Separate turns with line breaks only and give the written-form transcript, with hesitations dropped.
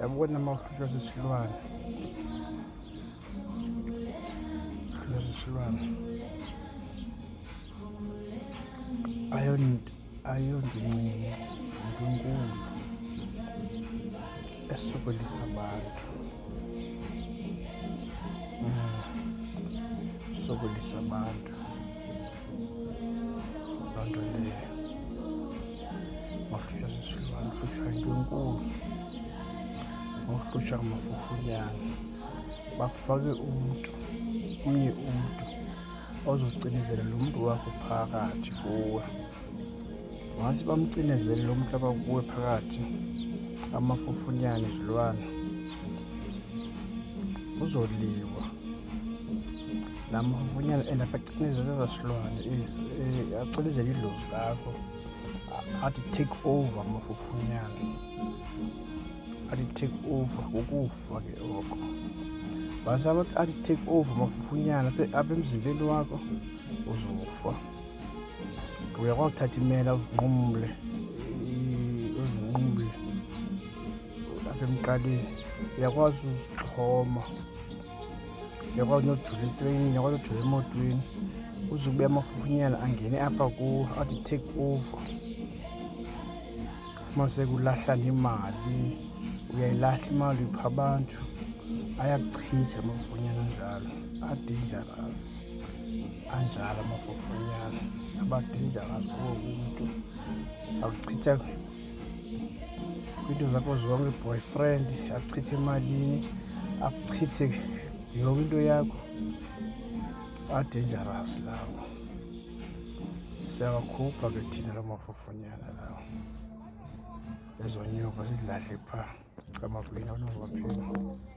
Uyabona uma uhlutshwa sisilwane, ayonto incinci, into enkulu esokolisa abantu. Sokolisa abantu loo nto leyo. Mawuhlutshwa sisilwane uhlutshwa into enkulu. Mawuhlutshwa ngamafufunyana bakufake omnye umntu ozocinezelela lo mntu wakho phakathi kuwe. Once bamcinezele lo mntu apha kuwe phakathi, amafufunyana, izilwane, uzoliwa. La mafufunyana acinezele ezaa silwane acinezele idlozi lakho, athi take over amafufunyana, athi take over, kukufa ke oko. Once athi take over amafufunyana apha emzimbeni wakho, uzofa. Uyakwazi uthatha imela uzinqumle apha emqaleni, uyakwazi uzixhoma, uyakwazi nojula etreyinini, uyakwazi ujula emotweni, uzube amafufunyana angene apha kuwo, athi take over. Ufumaniseke ulahla nemali, uyayilahla imali upha abantu, ayakuchitha amafufunyana anjalo, a-dangerous. Anjalo amafufunyana, aba-dangerous kuwo umntu. Akuchitha kwiinto zakho zonke, boyfriend, akuchithe emalini, akuchithe yonke into yakho. A-dangerous lawo. Siyawakhupha ke thina loo mafufunyana lawo. Ezo nyoka sizilahle phaa emakwini, awunobaphila.